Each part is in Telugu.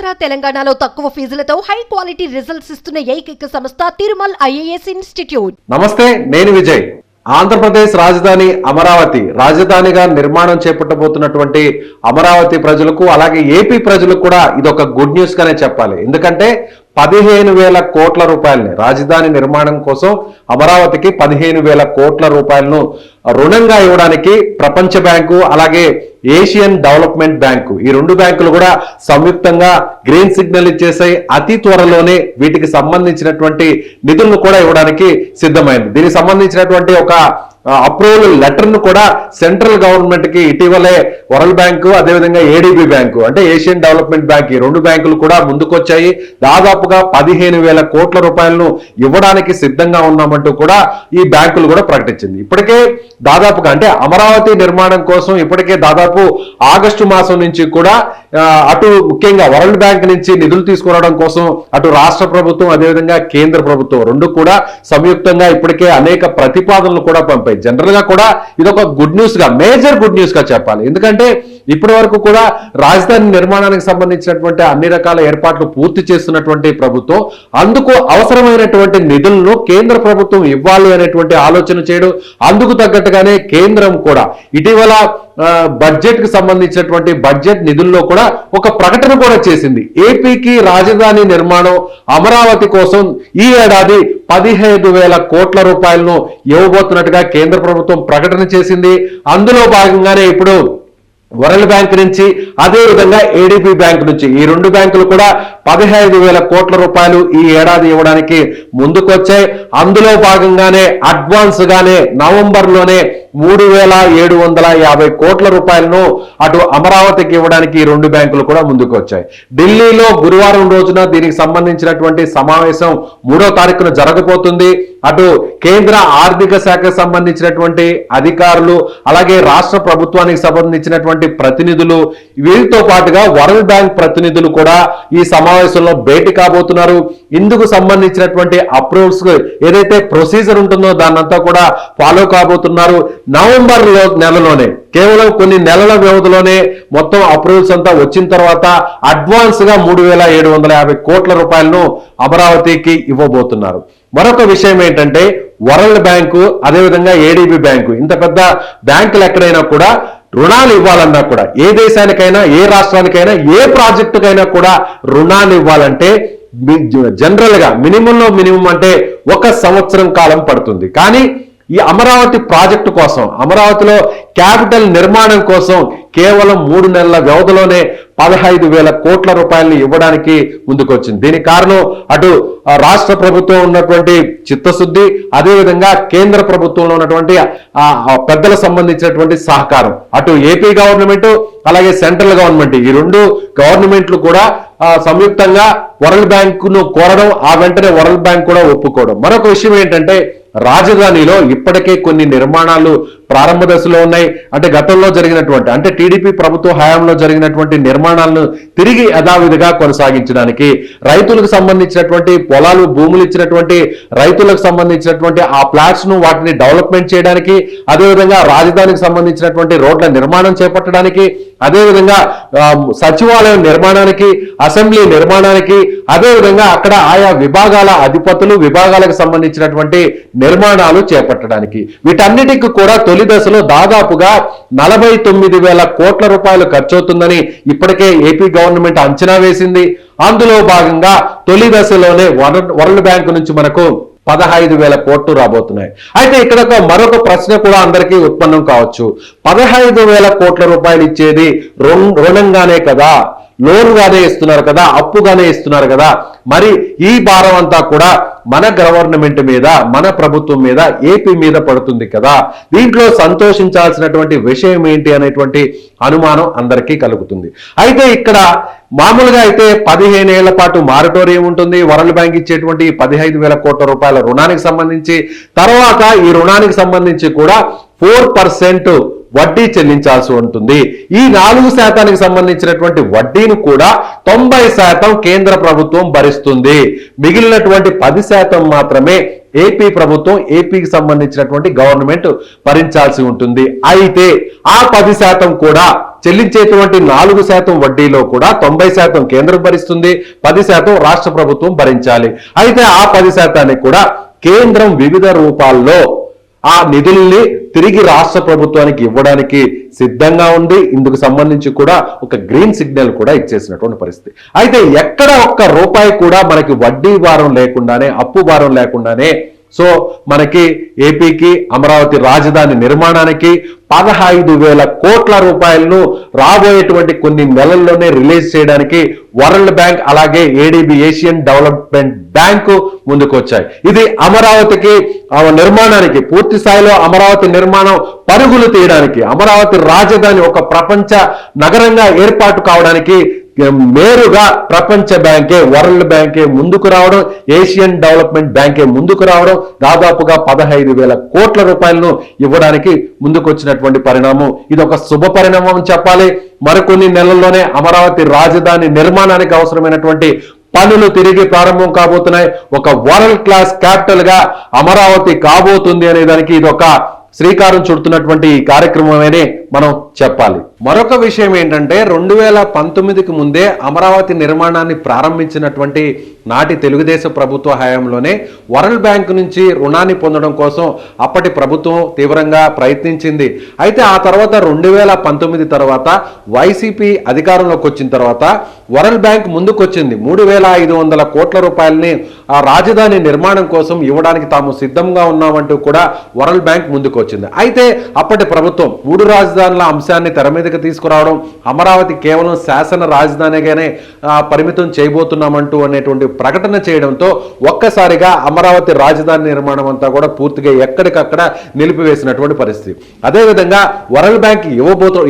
ఆంధ్ర తెలంగాణలో తక్కువ ఫీజులతో హై క్వాలిటీ రిజల్ట్స్ ఇస్తున్న ఏకైక సంస్థ తిరుమల్ ఐఏఎస్ ఇన్స్టిట్యూట్. నమస్తే, నేను విజయ్. ఆంధ్రప్రదేశ్ రాజధాని అమరావతి రాజధానిగా నిర్మాణం చేపట్టబోతున్నటువంటి అమరావతి ప్రజలకు అలాగే ఏపీ ప్రజలకు కూడా ఇదొక గుడ్ న్యూస్ గానే చెప్పాలి. ఎందుకంటే 15,000 కోట్ల రూపాయలని రాజధాని నిర్మాణం కోసం అమరావతికి 15,000 కోట్ల రూపాయలను రుణంగా ఇవ్వడానికి ప్రపంచ బ్యాంకు అలాగే ఏషియన్ డెవలప్మెంట్ బ్యాంకు ఈ రెండు బ్యాంకులు కూడా సంయుక్తంగా గ్రీన్ సిగ్నల్ ఇచ్చేసాయి. అతి త్వరలోనే వీటికి సంబంధించినటువంటి నిధులను కూడా ఇవ్వడానికి సిద్ధమైంది. దీనికి సంబంధించినటువంటి ఒక అప్రూవల్ లెటర్ ను కూడా సెంట్రల్ గవర్నమెంట్ కి ఇటీవలే వరల్డ్ బ్యాంకు అదేవిధంగా ఏడీబీ బ్యాంకు అంటే ఏషియన్ డెవలప్మెంట్ బ్యాంక్ ఈ రెండు బ్యాంకులు కూడా ముందుకొచ్చాయి. దాదాపుగా 15,000 కోట్ల రూపాయలను ఇవ్వడానికి సిద్ధంగా ఉన్నామంటూ కూడా ఈ బ్యాంకులు కూడా ప్రకటించింది. ఇప్పటికే దాదాపుగా అంటే అమరావతి నిర్మాణం కోసం ఇప్పటికే దాదాపు ఆగస్టు మాసం నుంచి కూడా అటు ముఖ్యంగా వరల్డ్ బ్యాంక్ నుంచి నిధులు తీసుకురావడం కోసం అటు రాష్ట్ర ప్రభుత్వం అదేవిధంగా కేంద్ర ప్రభుత్వం రెండు కూడా సంయుక్తంగా ఇప్పటికే అనేక ప్రతిపాదనలు కూడా పంపాయి. జనరల్ గా కూడా ఇదొక గుడ్ న్యూస్ గా మేజర్ గుడ్ న్యూస్ గా చెప్పాలి. ఎందుకంటే ఇప్పటి వరకు కూడా రాజధాని నిర్మాణానికి సంబంధించినటువంటి అన్ని రకాల ఏర్పాట్లు పూర్తి చేస్తున్నటువంటి ప్రభుత్వం అందుకు అవసరమైనటువంటి నిధులను కేంద్ర ప్రభుత్వం ఇవ్వాలి అనేటువంటి ఆలోచన చేయడం, అందుకు తగ్గట్టుగానే కేంద్రం కూడా ఇటీవల బడ్జెట్ కి సంబంధించినటువంటి బడ్జెట్ నిధుల్లో కూడా ఒక ప్రకటన కూడా చేసింది. ఏపీకి రాజధాని నిర్మాణం అమరావతి కోసం ఈ ఏడాది 15,000 కోట్ల రూపాయలను ఇవ్వబోతున్నట్టుగా కేంద్ర ప్రభుత్వం ప్రకటన చేసింది. అందులో భాగంగానే ఇప్పుడు వరల్డ్ బ్యాంక్ నుంచి అదేవిధంగా ఏడీబీ బ్యాంక్ నుంచి ఈ రెండు బ్యాంకులు కూడా 15,000 కోట్ల రూపాయలు ఈ ఏడాది ఇవ్వడానికి ముందుకొచ్చాయి. అందులో భాగంగానే అడ్వాన్స్ గానే నవంబర్లోనే 3,750 కోట్ల రూపాయలను అటు అమరావతికి ఇవ్వడానికి ఈ రెండు బ్యాంకులు కూడా ముందుకు వచ్చాయి. ఢిల్లీలో గురువారం రోజున దీనికి సంబంధించినటువంటి సమావేశం 3వ తారీఖున జరగబోతుంది. అటు కేంద్ర ఆర్థిక శాఖకు సంబంధించినటువంటి అధికారులు అలాగే రాష్ట్ర ప్రభుత్వానికి సంబంధించినటువంటి ప్రతినిధులు వీరితో పాటుగా వరల్డ్ బ్యాంక్ ప్రతినిధులు కూడా ఈ సమావేశంలో భేటీ కాబోతున్నారు. ఇందుకు సంబంధించినటువంటి అప్రూవల్స్ ఏదైతే ప్రొసీజర్ ఉంటుందో దాన్నంతా కూడా ఫాలో కాబోతున్నారు. నవంబర్ నెలలోనే కేవలం కొన్ని నెలల వ్యవధిలోనే మొత్తం అప్రూవల్స్ అంతా వచ్చిన తర్వాత అడ్వాన్స్ గా 3,750 కోట్ల రూపాయలను అమరావతికి ఇవ్వబోతున్నారు. మరొక విషయం ఏంటంటే వరల్డ్ బ్యాంకు అదేవిధంగా ఏడీబీ బ్యాంకు ఇంత పెద్ద బ్యాంకులు ఎక్కడైనా కూడా రుణాలు ఇవ్వాలన్నా కూడా ఏ దేశానికైనా ఏ రాష్ట్రానికైనా ఏ ప్రాజెక్టుకైనా కూడా రుణాలు ఇవ్వాలంటే జనరల్ గా మినిమంలో మినిమం అంటే 1 సంవత్సరం కాలం పడుతుంది. కానీ ఈ అమరావతి ప్రాజెక్టు కోసం అమరావతిలో క్యాపిటల్ నిర్మాణం కోసం కేవలం 3 నెలల వ్యవధిలోనే 15,000 కోట్ల రూపాయలను ఇవ్వడానికి ముందుకొచ్చింది. దీనికి కారణం అటు రాష్ట్ర ప్రభుత్వం ఉన్నటువంటి చిత్తశుద్ధి అదేవిధంగా కేంద్ర ప్రభుత్వంలో ఉన్నటువంటి పెద్దలకు సంబంధించినటువంటి సహకారం. అటు ఏపీ గవర్నమెంట్ అలాగే సెంట్రల్ గవర్నమెంట్ ఈ రెండు గవర్నమెంట్లు కూడా సంయుక్తంగా వరల్డ్ బ్యాంకును కోరడం, ఆ వెంటనే వరల్డ్ బ్యాంక్ కూడా ఒప్పుకోవడం. మరొక విషయం ఏంటంటే రాజధానిలో ఇప్పటికే కొన్ని నిర్మాణాలు ప్రారంభ దశలో ఉన్నాయి. అంటే గతంలో జరిగినటువంటి అంటే టీడీపీ ప్రభుత్వ హయాంలో జరిగినటువంటి నిర్మాణాలను తిరిగి యథావిధిగా కొనసాగించడానికి రైతులకు సంబంధించినటువంటి పొలాలు భూములు ఇచ్చినటువంటి రైతులకు సంబంధించినటువంటి ఆ ప్లాట్స్ ను వాటిని డెవలప్మెంట్ చేయడానికి అదేవిధంగా రాజధానికి సంబంధించినటువంటి రోడ్ల నిర్మాణం చేపట్టడానికి అదేవిధంగా సచివాలయం నిర్మాణానికి అసెంబ్లీ నిర్మాణానికి అదేవిధంగా అక్కడ ఆయా విభాగాల అధిపతులు విభాగాలకు సంబంధించినటువంటి నిర్మాణాలు చేపట్టడానికి వీటన్నిటికి కూడా తొలి దశలో దాదాపుగా 49,000 కోట్ల రూపాయలు ఖర్చవుతుందని ఇప్పటికే ఏపీ గవర్నమెంట్ అంచనా వేసింది. అందులో భాగంగా తొలి దశలోనే వరల్డ్ బ్యాంక్ నుంచి మనకు 15,000 కోట్లు రాబోతున్నాయి. అయితే ఇక్కడ మరొక ప్రశ్న కూడా అందరికీ ఉత్పన్నం కావచ్చు. 15,000 కోట్ల రూపాయలు ఇచ్చేది రుణంగానే కదా, లోన్గానే ఇస్తున్నారు కదా, అప్పుగానే ఇస్తున్నారు కదా, మరి ఈ భారం అంతా కూడా మన గవర్నమెంట్ మీద మన ప్రభుత్వం మీద ఏపీ మీద పడుతుంది కదా, దీంట్లో సంతోషించాల్సినటువంటి విషయం ఏంటి అనేటువంటి అనుమానం అందరికీ కలుగుతుంది. అయితే ఇక్కడ మామూలుగా అయితే 15 ఏళ్ల పాటు మారటోరియం ఉంటుంది. వరల్డ్ బ్యాంక్ ఇచ్చేటువంటి 15,000 కోట్ల రూపాయల రుణానికి సంబంధించి తర్వాత ఈ రుణానికి సంబంధించి కూడా 4% వడ్డీ చెల్లించాల్సి ఉంటుంది. ఈ 4% సంబంధించినటువంటి వడ్డీని కూడా 90% కేంద్ర ప్రభుత్వం భరిస్తుంది. మిగిలినటువంటి 10% మాత్రమే ఏపీ ప్రభుత్వం, ఏపీకి సంబంధించినటువంటి గవర్నమెంట్ భరించాల్సి ఉంటుంది. అయితే ఆ 10% కూడా చెల్లించేటువంటి 4% వడ్డీలో కూడా 90% కేంద్రం భరిస్తుంది, 10% రాష్ట్ర ప్రభుత్వం భరించాలి. అయితే ఆ 10% కూడా కేంద్రం వివిధ రూపాల్లో ఆ నిధుల్ని తిరిగి రాష్ట్ర ప్రభుత్వానికి ఇవ్వడానికి సిద్ధంగా ఉంది. ఇందుకు సంబంధించి కూడా ఒక గ్రీన్ సిగ్నల్ కూడా ఇచ్చేసినటువంటి పరిస్థితి. అయితే ఎక్కడ ఒక్క రూపాయి కూడా మనకి వడ్డీ భారం లేకుండానే, అప్పు భారం లేకుండానే సో మనకి ఏపీకి అమరావతి రాజధాని నిర్మాణానికి 15,000 కోట్ల రూపాయలను రాబోయేటువంటి కొన్ని నెలల్లోనే రిలీజ్ చేయడానికి వరల్డ్ బ్యాంక్ అలాగే ఏడీబీ ఏషియన్ డెవలప్మెంట్ బ్యాంకు ముందుకు వచ్చాయి. ఇది అమరావతికి నిర్మాణానికి పూర్తి స్థాయిలో అమరావతి నిర్మాణం పరుగులు తీయడానికి, అమరావతి రాజధాని ఒక ప్రపంచ నగరంగా ఏర్పాటు కావడానికి నేరుగా ప్రపంచ బ్యాంకే, వరల్డ్ బ్యాంకే ముందుకు రావడం, ఏషియన్ డెవలప్మెంట్ బ్యాంకే ముందుకు రావడం, దాదాపుగా 15,000 కోట్ల రూపాయలను ఇవ్వడానికి ముందుకు వచ్చినటువంటి పరిణామం. ఇది ఒక శుభ పరిణామం చెప్పాలి. మరికొన్ని నెలల్లోనే అమరావతి రాజధాని నిర్మాణానికి అవసరమైనటువంటి పనులు తిరిగి ప్రారంభం కాబోతున్నాయి. ఒక వరల్డ్ క్లాస్ క్యాపిటల్ గా అమరావతి కాబోతుంది అనే దానికి ఇది ఒక శ్రీకారం చుడుతున్నటువంటి ఈ కార్యక్రమమని మనం చెప్పాలి. మరొక విషయం ఏంటంటే 2019కి ముందే అమరావతి నిర్మాణాన్ని ప్రారంభించినటువంటి నాటి తెలుగుదేశం ప్రభుత్వ హయాంలోనే వరల్డ్ బ్యాంక్ నుంచి రుణాన్ని పొందడం కోసం అప్పటి ప్రభుత్వం తీవ్రంగా ప్రయత్నించింది. అయితే ఆ తర్వాత 2019 తర్వాత వైసీపీ అధికారంలోకి వచ్చిన తర్వాత వరల్డ్ బ్యాంక్ ముందుకొచ్చింది. 3,500 కోట్ల రూపాయలని ఆ రాజధాని నిర్మాణం కోసం ఇవ్వడానికి తాము సిద్ధంగా ఉన్నామంటూ కూడా వరల్డ్ బ్యాంక్ ముందుకు వచ్చింది. అయితే అప్పటి ప్రభుత్వం 3 రాజధానుల అంశాన్ని తెర మీదకి తీసుకురావడం, అమరావతి కేవలం శాసన రాజధానిగానే పరిమితం చేయబోతున్నామంటూ అనేటువంటి ప్రకటన చేయడంతో ఒక్కసారిగా అమరావతి రాజధాని నిర్మాణం అంతా కూడా పూర్తిగా ఎక్కడికక్కడ నిలిపివేసినటువంటి పరిస్థితి. అదేవిధంగా వరల్డ్ బ్యాంక్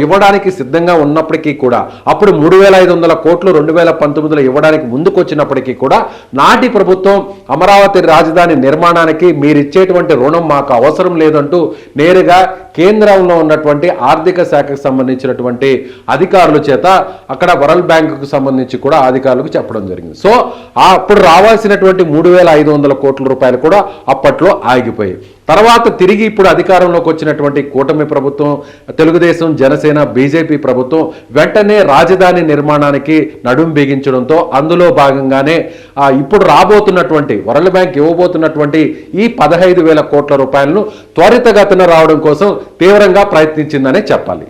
ఇవ్వడానికి సిద్ధంగా ఉన్నప్పటికీ కూడా అప్పుడు 3,500 కోట్లు 2019లో ఇవ్వడానికి ముందుకు వచ్చినప్పటికీ కూడా నాటి ప్రభుత్వం అమరావతి రాజధాని నిర్మాణానికి మీరిచ్చేటువంటి రుణం మాకు అవసరం లేదంటూ నేరుగా కేంద్రంలో ఉన్నటువంటి ఆర్థిక శాఖకు సంబంధించినటువంటి అధికారుల చేత అక్కడ వరల్డ్ బ్యాంకుకు సంబంధించి కూడా అధికారులకు చెప్పడం జరిగింది. సో అప్పుడు రావాల్సినటువంటి 3,500 కోట్ల రూపాయలు కూడా అప్పట్లో ఆగిపోయాయి. తర్వాత తిరిగి ఇప్పుడు అధికారంలోకి వచ్చినటువంటి కూటమి ప్రభుత్వం, తెలుగుదేశం, జనసేన, బీజేపీ ప్రభుత్వం వెంటనే రాజధాని నిర్మాణానికి నడుం బిగించడంతో అందులో భాగంగానే ఇప్పుడు రాబోతున్నటువంటి వరల్డ్ బ్యాంక్ ఇవ్వబోతున్నటువంటి ఈ 15,000 కోట్ల రూపాయలను త్వరితగతిన రావడం కోసం తీవ్రంగా ప్రయత్నించిందనే చెప్పాలి.